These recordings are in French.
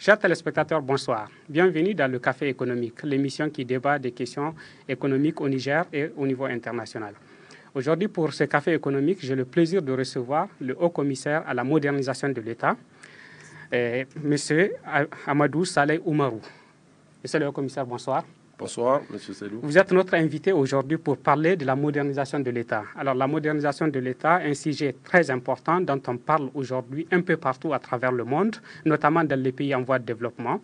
Chers téléspectateurs, bonsoir. Bienvenue dans le Café économique, l'émission qui débat des questions économiques au Niger et au niveau international. Aujourd'hui, pour ce Café économique, j'ai le plaisir de recevoir le haut-commissaire à la modernisation de l'État, M. Amadou Saleh Oumarou. Monsieur le haut-commissaire, bonsoir. Bonsoir, M. Selou. Vous êtes notre invité aujourd'hui pour parler de la modernisation de l'État. Alors, la modernisation de l'État est un sujet très important dont on parle aujourd'hui un peu partout à travers le monde, notamment dans les pays en voie de développement.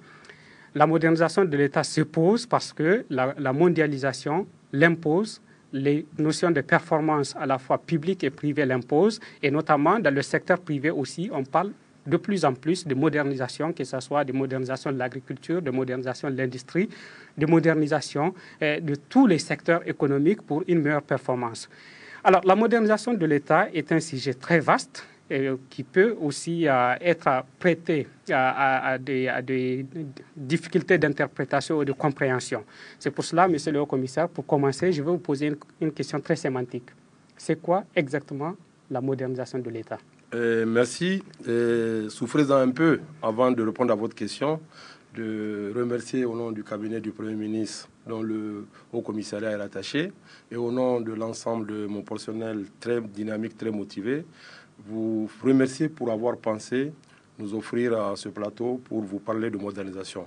La modernisation de l'État se pose parce que la mondialisation l'impose, les notions de performance à la fois publique et privée l'imposent, et notamment dans le secteur privé aussi, on parle de plus en plus de modernisation, que ce soit de modernisation de l'agriculture, de modernisation de l'industrie, de modernisation de tous les secteurs économiques pour une meilleure performance. Alors, la modernisation de l'État est un sujet très vaste qui peut aussi être prêté à des difficultés d'interprétation ou de compréhension. C'est pour cela, Monsieur le Haut-Commissaire, pour commencer, je vais vous poser une question très sémantique. C'est quoi exactement la modernisation de l'État ? Merci. Souffrez-en un peu avant de répondre à votre question, de remercier au nom du cabinet du Premier ministre dont le Haut-Commissariat est rattaché et au nom de l'ensemble de mon personnel très dynamique, très motivé, vous remercier pour avoir pensé nous offrir à ce plateau pour vous parler de modernisation.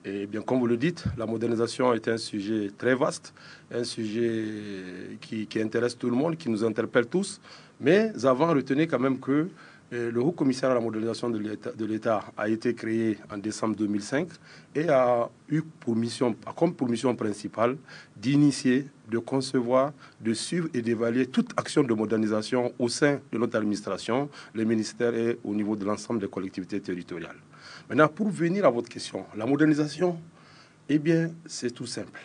Et bien, comme vous le dites, la modernisation est un sujet très vaste, un sujet qui intéresse tout le monde, qui nous interpelle tous. Mais avant, retenez quand même que le Haut-Commissaire à la modernisation de l'État a été créé en décembre 2005 et a eu comme pour mission principale d'initier, de concevoir, de suivre et d'évaluer toute action de modernisation au sein de notre administration, les ministères et au niveau de l'ensemble des collectivités territoriales. Maintenant, pour venir à votre question, la modernisation, eh bien, c'est tout simple.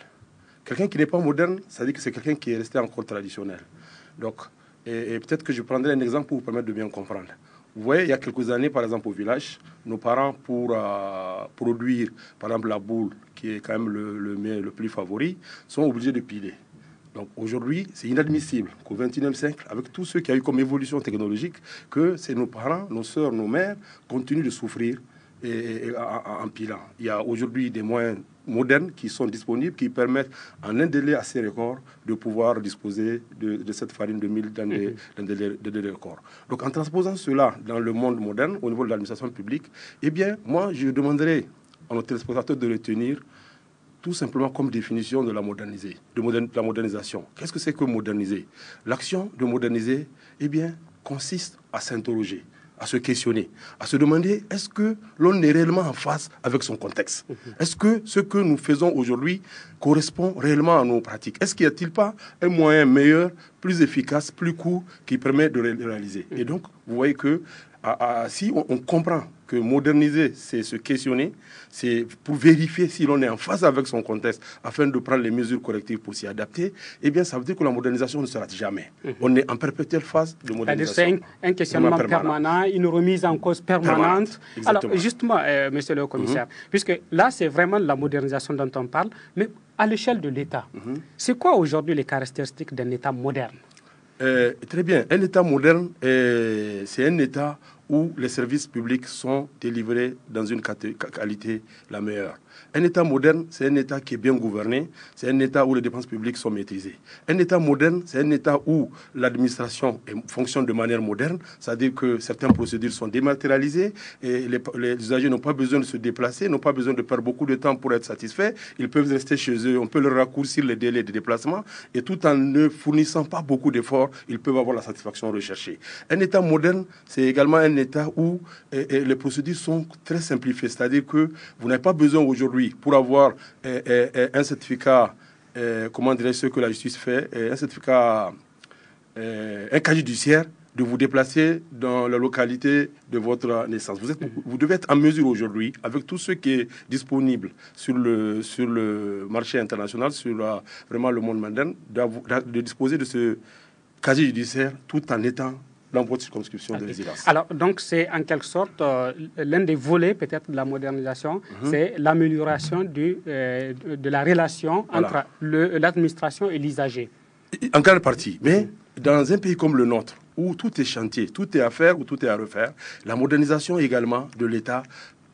Quelqu'un qui n'est pas moderne, ça veut dire que c'est quelqu'un qui est resté encore traditionnel. Donc, et peut-être que je prendrai un exemple pour vous permettre de bien comprendre. Vous voyez, il y a quelques années, par exemple, au village, nos parents, pour produire, par exemple, la boule, qui est quand même le plus favori, sont obligés de piler. Donc aujourd'hui, c'est inadmissible qu'au XXIe siècle, avec tout ce qui a eu comme évolution technologique, que c'est nos parents, nos sœurs, nos mères continuent de souffrir en pilant. Il y a aujourd'hui des moyens modernes qui sont disponibles, qui permettent en un délai assez record de pouvoir disposer de cette farine de mil dans des délais records. Donc en transposant cela dans le monde moderne, au niveau de l'administration publique, eh bien, moi, je demanderais à nos téléspectateurs de retenir tout simplement comme définition de la modernisation. Qu'est-ce que c'est que moderniser? L'action de moderniser, eh bien, consiste à s'interroger, à se questionner, à se demander est-ce que l'on est réellement en phase avec son contexte? Est-ce que ce que nous faisons aujourd'hui correspond réellement à nos pratiques? Est-ce qu'il n'y a-t-il pas un moyen meilleur, plus efficace, plus court qui permet de le réaliser? Et donc, vous voyez que si on comprend que moderniser, c'est se questionner, c'est pour vérifier si l'on est en phase avec son contexte afin de prendre les mesures correctives pour s'y adapter, eh bien, ça veut dire que la modernisation ne se rate jamais. On est en perpétuelle phase de modernisation. C'est un questionnement permanent, une remise en cause permanente. Alors, justement, monsieur le commissaire, puisque là, c'est vraiment la modernisation dont on parle, mais à l'échelle de l'État, c'est quoi aujourd'hui les caractéristiques d'un État moderne? Très bien. Un État moderne, c'est un État où les services publics sont délivrés dans une qualité la meilleure. Un État moderne, c'est un État qui est bien gouverné, c'est un État où les dépenses publiques sont maîtrisées. Un État moderne, c'est un État où l'administration fonctionne de manière moderne, c'est-à-dire que certaines procédures sont dématérialisées et les usagers n'ont pas besoin de se déplacer, n'ont pas besoin de perdre beaucoup de temps pour être satisfaits. Ils peuvent rester chez eux, on peut leur raccourcir les délais de déplacement et tout en ne fournissant pas beaucoup d'efforts, ils peuvent avoir la satisfaction recherchée. Un État moderne, c'est également un État où les procédures sont très simplifiées, c'est-à-dire que vous n'avez pas besoin aujourd'hui pour avoir un certificat, comment dirais-je ce que la justice fait, un certificat, un casier judiciaire, de vous déplacer dans la localité de votre naissance. Vous devez être en mesure aujourd'hui, avec tout ce qui est disponible sur le marché international, sur vraiment le monde moderne, de disposer de ce casier judiciaire tout en étant dans votre circonscription de résidence. Alors, donc, c'est en quelque sorte l'un des volets peut-être de la modernisation, c'est l'amélioration de la relation entre l'administration et l'usager. En grande partie, mais dans un pays comme le nôtre, où tout est chantier, tout est à faire ou tout est à refaire, la modernisation également de l'État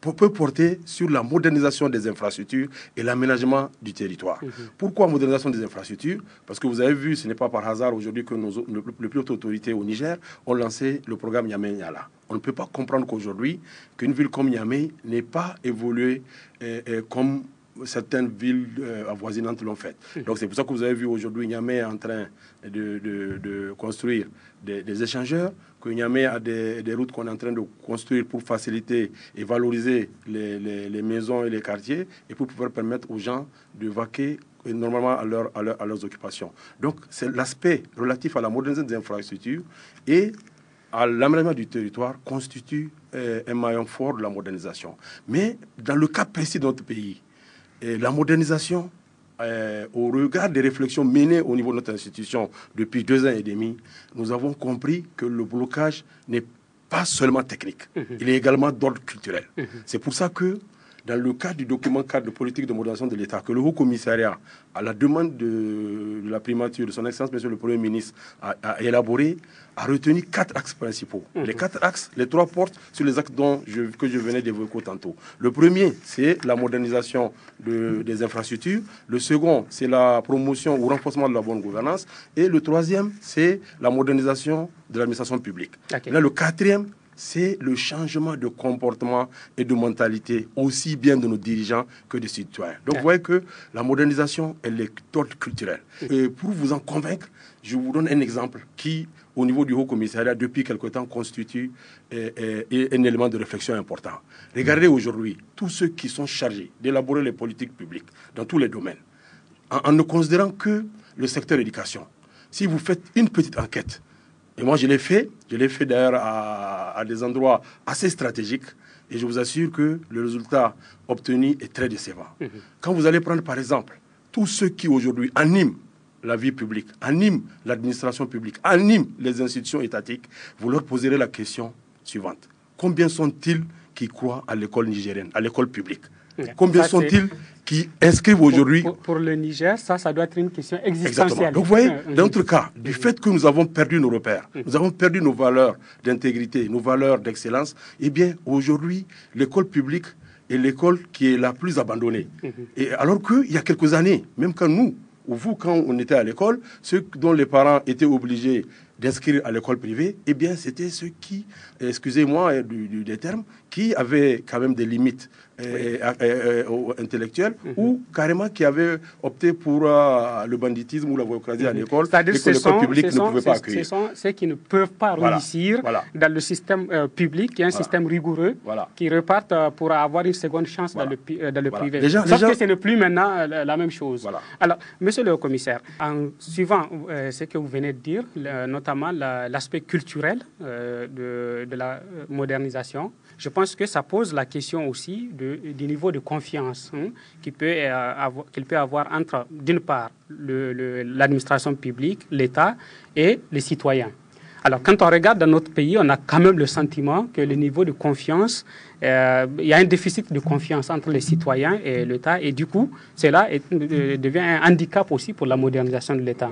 peut porter sur la modernisation des infrastructures et l'aménagement du territoire. Pourquoi modernisation des infrastructures? Parce que vous avez vu, ce n'est pas par hasard aujourd'hui que les plus hautes autorités au Niger ont lancé le programme Niamey-Niala. On ne peut pas comprendre qu'aujourd'hui, qu'une ville comme Niamey n'ait pas évolué comme certaines villes avoisinantes l'ont fait. Donc c'est pour ça que vous avez vu aujourd'hui Niamey en train de construire des échangeurs, que Niamey a des routes qu'on est en train de construire pour faciliter et valoriser les maisons et les quartiers et pour pouvoir permettre aux gens de vaquer normalement à leurs occupations. Donc c'est l'aspect relatif à la modernisation des infrastructures et à l'aménagement du territoire constitue un maillon fort de la modernisation. Mais dans le cas précis de notre pays, la modernisation, au regard des réflexions menées au niveau de notre institution depuis 2 ans et demi, nous avons compris que le blocage n'est pas seulement technique, il est également d'ordre culturel. C'est pour ça que, dans le cadre du document cadre de politique de modernisation de l'État, que le Haut Commissariat, à la demande de la primature de son Excellence, Monsieur le Premier ministre, a élaboré, a retenu 4 axes principaux. Les 4 axes, les 3 portent sur les axes que je venais d'évoquer tantôt. Le premier, c'est la modernisation des infrastructures. Le second, c'est la promotion ou renforcement de la bonne gouvernance. Et le troisième, c'est la modernisation de l'administration publique. Là, le quatrième, c'est le changement de comportement et de mentalité, aussi bien de nos dirigeants que des citoyens. Donc, vous voyez que la modernisation, elle est d'ordre culturel. Et pour vous en convaincre, je vous donne un exemple qui, au niveau du Haut Commissariat, depuis quelque temps, constitue un élément de réflexion important. Regardez aujourd'hui tous ceux qui sont chargés d'élaborer les politiques publiques dans tous les domaines, en ne considérant que le secteur éducation. Si vous faites une petite enquête, et moi je l'ai fait d'ailleurs à des endroits assez stratégiques, et je vous assure que le résultat obtenu est très décevant. Quand vous allez prendre par exemple tous ceux qui aujourd'hui animent la vie publique, animent l'administration publique, animent les institutions étatiques, vous leur poserez la question suivante. Combien sont-ils qui croient à l'école nigérienne, à l'école publique? Combien sont-ils qui inscrivent aujourd'hui... Pour le Niger, ça doit être une question existentielle. Exactement. Donc vous voyez, dans notre cas, du fait que nous avons perdu nos repères, nous avons perdu nos valeurs d'intégrité, nos valeurs d'excellence, eh bien aujourd'hui, l'école publique est l'école qui est la plus abandonnée. Et alors qu'il y a quelques années, même quand nous, ou vous, quand on était à l'école, ceux dont les parents étaient obligés d'inscrire à l'école privée, eh bien, c'était ceux qui, excusez-moi des termes, qui avaient quand même des limites intellectuelles ou carrément qui avaient opté pour le banditisme ou la voyoucratie à l'école, et que l'école publique ne pouvait pas accueillir. Ce sont ceux qui ne peuvent pas réussir dans le système public, qui est un système rigoureux, qui repartent pour avoir une seconde chance dans le privé. Sauf que ce n'est plus maintenant la même chose. Alors, monsieur le commissaire, en suivant ce que vous venez de dire, notamment l'aspect culturel de la modernisation, je pense que ça pose la question aussi du niveau de confiance qu'il peut avoir entre, d'une part, l'administration publique, l'État et les citoyens. Alors, quand on regarde dans notre pays, on a quand même le sentiment que le niveau de confiance, il y a un déficit de confiance entre les citoyens et l'État, et du coup, cela devient un handicap aussi pour la modernisation de l'État.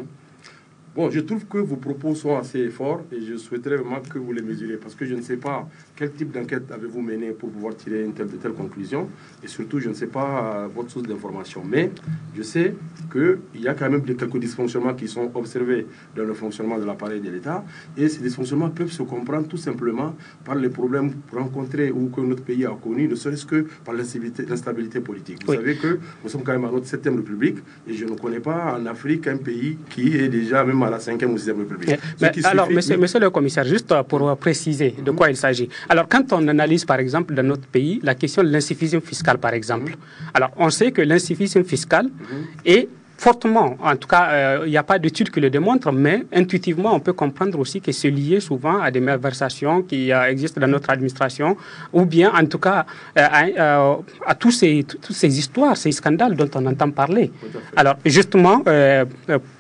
Bon, je trouve que vos propos sont assez forts et je souhaiterais vraiment que vous les mesurez parce que je ne sais pas quel type d'enquête avez-vous mené pour pouvoir tirer une telle conclusion et surtout je ne sais pas votre source d'information. Mais je sais qu'il y a quand même quelques dysfonctionnements qui sont observés dans le fonctionnement de l'appareil de l'État et ces dysfonctionnements peuvent se comprendre tout simplement par les problèmes rencontrés ou que notre pays a connus, ne serait-ce que par l'instabilité politique. Vous savez que nous sommes quand même à notre 7e République et je ne connais pas en Afrique un pays qui est déjà même à la 5e ou 6e République. Alors, monsieur le commissaire, juste pour préciser de quoi il s'agit. Alors, quand on analyse, par exemple, dans notre pays, la question de l'insuffisance fiscale, par exemple, alors, on sait que l'insuffisance fiscale est fortement, en tout cas, il n'y a pas d'études qui le démontrent, mais intuitivement, on peut comprendre aussi que c'est lié souvent à des malversations qui existent dans notre administration, ou bien, en tout cas, à toutes ces histoires, ces scandales dont on entend parler. Alors, justement,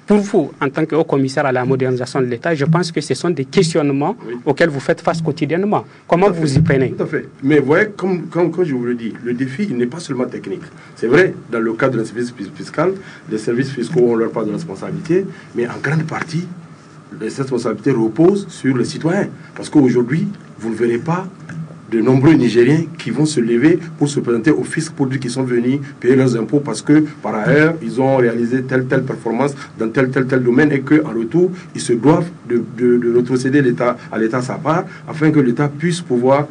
pour vous, en tant que haut-commissaire à la modernisation de l'État, je pense que ce sont des questionnements auxquels vous faites face quotidiennement. Comment vous y prenez? Tout à fait. Mais vous voyez, comme je vous le dis, le défi, il n'est pas seulement technique. C'est vrai, dans le cadre de l'insuffisance fiscale, les services fiscaux ont leur part de responsabilité, mais en grande partie, les responsabilités reposent sur les citoyens. Parce qu'aujourd'hui, vous ne verrez pas de nombreux Nigériens qui vont se lever pour se présenter au fisc pour dire qu'ils sont venus payer leurs impôts parce que, par ailleurs, ils ont réalisé telle performance dans tel domaine et qu'en retour, ils se doivent de retrocéder à l'État sa part afin que l'État puisse pouvoir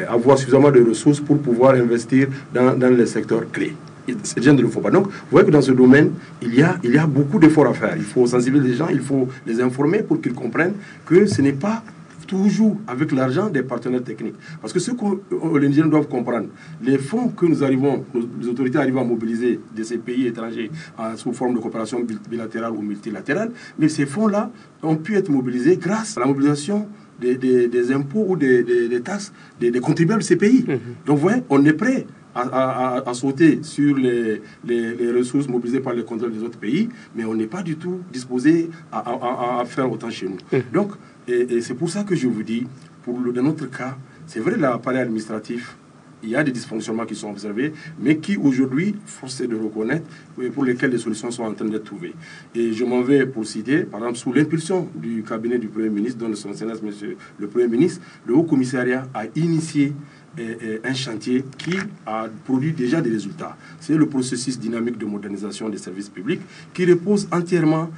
avoir suffisamment de ressources pour pouvoir investir dans les secteurs clés. Ces gens ne le font pas. Donc, vous voyez que dans ce domaine, il y a beaucoup d'efforts à faire. Il faut sensibiliser les gens, il faut les informer pour qu'ils comprennent que ce n'est pas toujours avec l'argent des partenaires techniques. Parce que ce que les Nigériens doivent comprendre, les fonds que les autorités arrivent à mobiliser de ces pays étrangers sous forme de coopération bilatérale ou multilatérale, mais ces fonds-là ont pu être mobilisés grâce à la mobilisation des impôts ou des taxes des contribuables de ces pays. Donc, vous voyez, on est prêt à sauter sur les ressources mobilisées par les contrôles des autres pays, mais on n'est pas du tout disposé à faire autant chez nous. Donc, et c'est pour ça que je vous dis, dans notre cas, c'est vrai, l'appareil administratif, il y a des dysfonctionnements qui sont observés, mais qui aujourd'hui, force est de reconnaître, pour lesquels des solutions sont en train d'être trouvées. Et je m'en vais pour citer, par exemple, sous l'impulsion du cabinet du Premier ministre, dont son Excellence, Monsieur le Premier ministre, le Haut Commissariat a initié un chantier qui a produit déjà des résultats. C'est le processus dynamique de modernisation des services publics qui repose entièrement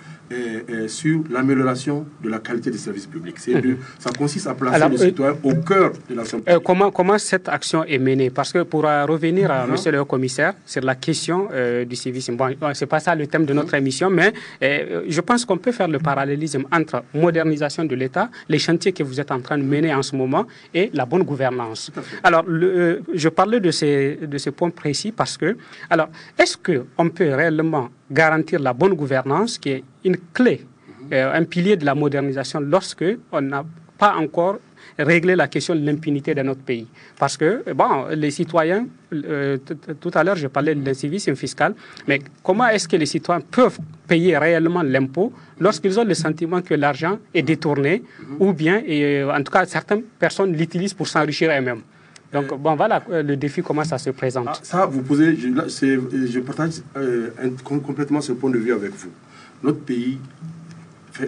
sur l'amélioration de la qualité des services publics. Ça consiste à placer le citoyen au cœur de l'action publique. Comment cette action est menée? Parce que pour revenir à Monsieur le Haut-Commissaire sur la question du civisme, bon, ce n'est pas ça le thème de notre émission, mais je pense qu'on peut faire le parallélisme entre modernisation de l'État, les chantiers que vous êtes en train de mener en ce moment, et la bonne gouvernance. Alors, je parlais de ces points précis parce que, alors, est-ce qu'on peut réellement garantir la bonne gouvernance, qui est une clé, un pilier de la modernisation, lorsque on n'a pas encore réglé la question de l'impunité dans notre pays? Parce que, bon, les citoyens, tout à l'heure, je parlais de l'incivisme fiscal, mais comment est-ce que les citoyens peuvent payer réellement l'impôt lorsqu'ils ont le sentiment que l'argent est détourné, ou bien, en tout cas, certaines personnes l'utilisent pour s'enrichir elles-mêmes? Donc, bon, voilà le défi, comment ça se présente. Ça, vous posez, je partage complètement ce point de vue avec vous. Notre pays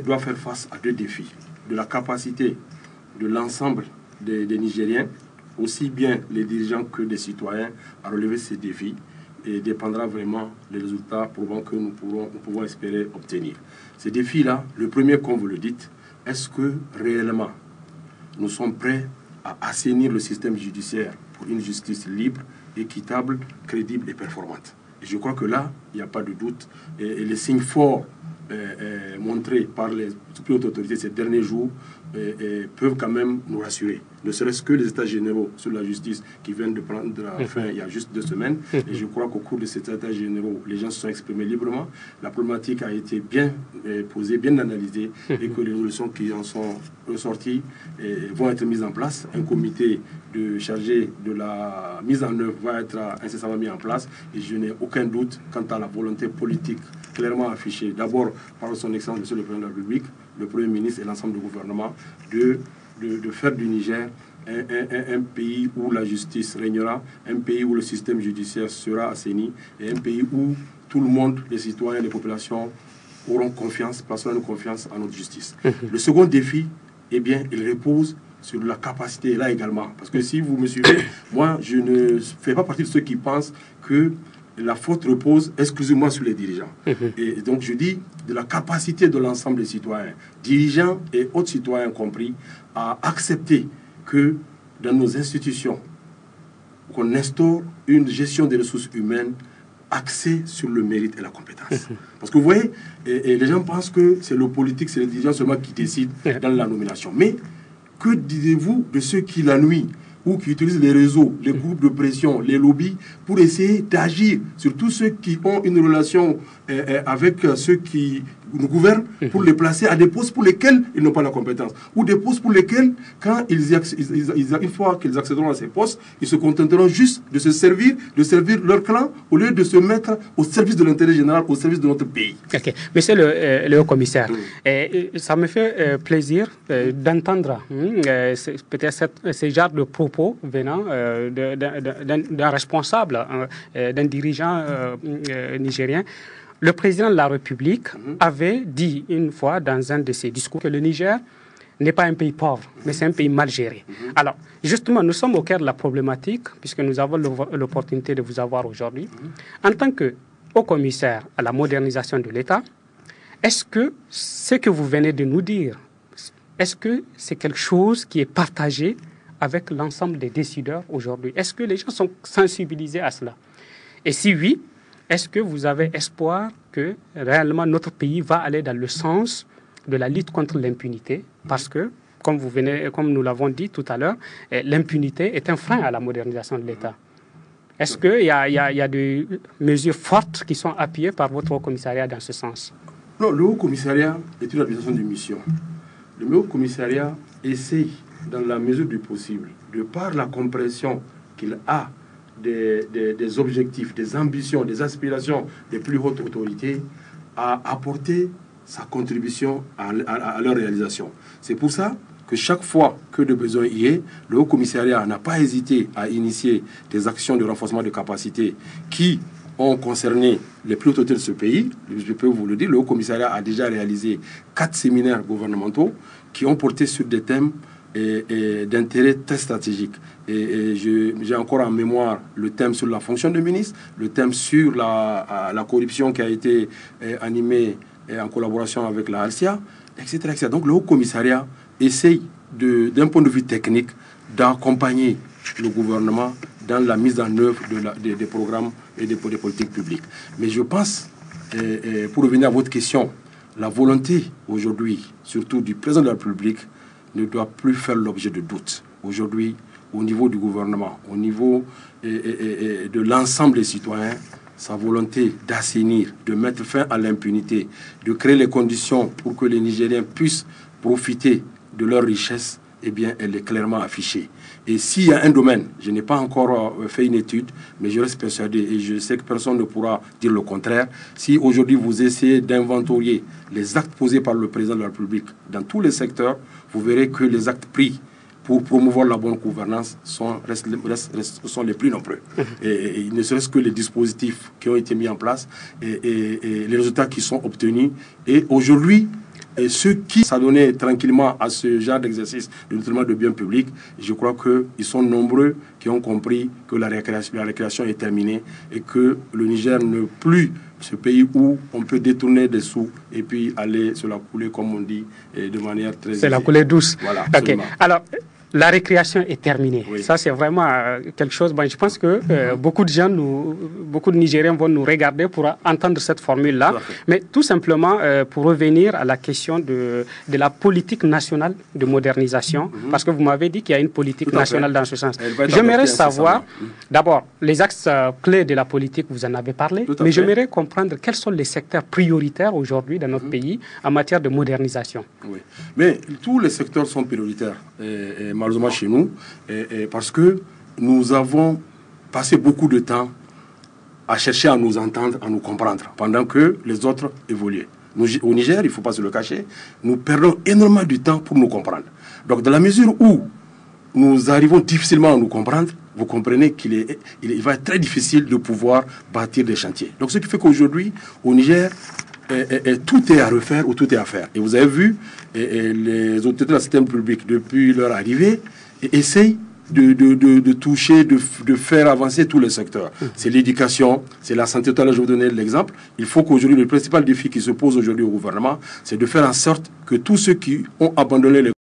doit faire face à deux défis. De la capacité de l'ensemble des Nigériens, aussi bien les dirigeants que des citoyens, à relever ces défis, et dépendra vraiment des résultats probants que nous pouvons espérer obtenir. Ces défis-là, le premier, comme vous le dites, est-ce que réellement nous sommes prêts à assainir le système judiciaire pour une justice libre, équitable, crédible et performante? Et je crois que là, il n'y a pas de doute. Et les signes forts montrés par les plus hautes autorités ces derniers jours peuvent quand même nous rassurer. Ne serait-ce que les états généraux sur la justice qui viennent de prendre fin il y a juste 2 semaines. Et je crois qu'au cours de ces états généraux, les gens se sont exprimés librement. La problématique a été bien posée, bien analysée, et que les résolutions qui en sont ressorties vont être mises en place. Un comité chargé de la mise en œuvre va être incessamment mis en place. Et je n'ai aucun doute quant à la volonté politique clairement affichée, d'abord par son Excellence, Monsieur le Président de la République, le Premier ministre et l'ensemble du gouvernement, de faire du Niger un pays où la justice régnera, un pays où le système judiciaire sera assaini, et un pays où tout le monde, les citoyens, les populations, auront confiance, placeront une confiance en notre justice. Le second défi, eh bien, il repose sur la capacité, là également. Parce que si vous me suivez, moi, je ne fais pas partie de ceux qui pensent que la faute repose exclusivement sur les dirigeants. Et donc, je dis de la capacité de l'ensemble des citoyens, dirigeants et autres citoyens compris, à accepter que dans nos institutions, qu'on instaure une gestion des ressources humaines axée sur le mérite et la compétence. Parce que vous voyez, et les gens pensent que c'est le politique, c'est les dirigeants seulement qui décident dans la nomination. Mais que dites-vous de ceux qui la nuisent ou qui utilisent les réseaux, les groupes de pression, les lobbies, pour essayer d'agir sur tous ceux qui ont une relation avec ceux qui nous gouvernent, pour les placer à des postes pour lesquels ils n'ont pas la compétence, ou des postes pour lesquels, quand une fois qu'ils accéderont à ces postes, ils se contenteront juste de servir leur clan, au lieu de se mettre au service de l'intérêt général, au service de notre pays. Ok. Monsieur le haut-commissaire, ça me fait plaisir d'entendre peut-être ce genre de propos venant d'un responsable, d'un dirigeant nigérien. Le président de la République avait dit une fois dans un de ses discours que le Niger n'est pas un pays pauvre, mais c'est un pays mal géré. Alors, justement, nous sommes au cœur de la problématique, puisque nous avons l'opportunité de vous avoir aujourd'hui. En tant que haut commissaire à la modernisation de l'État, est-ce que ce que vous venez de nous dire, est-ce que c'est quelque chose qui est partagé avec l'ensemble des décideurs aujourd'hui? Est-ce que les gens sont sensibilisés à cela? Et si oui, est-ce que vous avez espoir que réellement notre pays va aller dans le sens de la lutte contre l'impunité? Parce que, comme nous l'avons dit tout à l'heure, l'impunité est un frein à la modernisation de l'État. Est-ce qu'il y a des mesures fortes qui sont appuyées par votre haut commissariat dans ce sens? Non, le haut commissariat est une organisation de mission. Le haut commissariat essaye, dans la mesure du possible, de par la compréhension qu'il a des objectifs, des ambitions, des aspirations des plus hautes autorités, à apporter sa contribution à leur réalisation. C'est pour ça que chaque fois que de besoin y est, le Haut Commissariat n'a pas hésité à initier des actions de renforcement de capacité qui ont concerné les plus hautes autorités de ce pays. Je peux vous le dire, le Haut Commissariat a déjà réalisé 4 séminaires gouvernementaux qui ont porté sur des thèmes d'intérêt très stratégique. Et j'ai encore en mémoire le thème sur la fonction de ministre, le thème sur la corruption qui a été animé en collaboration avec la Alcia, etc. Donc le Haut Commissariat essaye, d'un point de vue technique, d'accompagner le gouvernement dans la mise en œuvre des programmes et des politiques publiques. Mais je pense, pour revenir à votre question, la volonté aujourd'hui, surtout du président de la République, ne doit plus faire l'objet de doutes. Aujourd'hui, au niveau du gouvernement, au niveau de l'ensemble des citoyens, sa volonté d'assainir, de mettre fin à l'impunité, de créer les conditions pour que les Nigériens puissent profiter de leurs richesses, eh bien, elle est clairement affichée. Et s'il y a un domaine, je n'ai pas encore fait une étude, mais je reste persuadé, et je sais que personne ne pourra dire le contraire, si aujourd'hui vous essayez d'inventorier les actes posés par le président de la République dans tous les secteurs, vous verrez que les actes pris pour promouvoir la bonne gouvernance sont les plus nombreux. Et ne serait-ce que les dispositifs qui ont été mis en place et les résultats qui sont obtenus. Et aujourd'hui, ceux qui s'adonnaient tranquillement à ce genre d'exercice de détournement de biens publics, je crois qu'ils sont nombreux qui ont compris que la récréation est terminée et que le Niger n'est plus ce pays où on peut détourner des sous et puis aller se la couler, comme on dit, de manière très... C'est la coulée douce. Voilà, okay. Alors, la récréation est terminée. Oui. Ça, c'est vraiment quelque chose... je pense que beaucoup de gens, beaucoup de Nigériens vont nous regarder pour entendre cette formule-là. Mais tout simplement, pour revenir à la question de la politique nationale de modernisation, parce que vous m'avez dit qu'il y a une politique nationale dans ce sens. J'aimerais savoir, d'abord, les axes clés de la politique, vous en avez parlé, mais j'aimerais comprendre quels sont les secteurs prioritaires aujourd'hui dans notre pays en matière de modernisation. Oui, mais tous les secteurs sont prioritaires. Malheureusement chez nous, parce que nous avons passé beaucoup de temps à chercher à nous entendre, à nous comprendre, pendant que les autres évoluaient. Au Niger, il ne faut pas se le cacher, nous perdons énormément de temps pour nous comprendre. Donc, dans la mesure où nous arrivons difficilement à nous comprendre, vous comprenez qu'il va être très difficile de pouvoir bâtir des chantiers. Donc, ce qui fait qu'aujourd'hui, au Niger, tout est à refaire ou tout est à faire. Et vous avez vu, les autorités de la système public, depuis leur arrivée, essayent de toucher, de faire avancer tous les secteurs. C'est l'éducation, c'est la santé. Tout à l'heure, je vais vous donner l'exemple. Il faut qu'aujourd'hui, le principal défi qui se pose aujourd'hui au gouvernement, c'est de faire en sorte que tous ceux qui ont abandonné les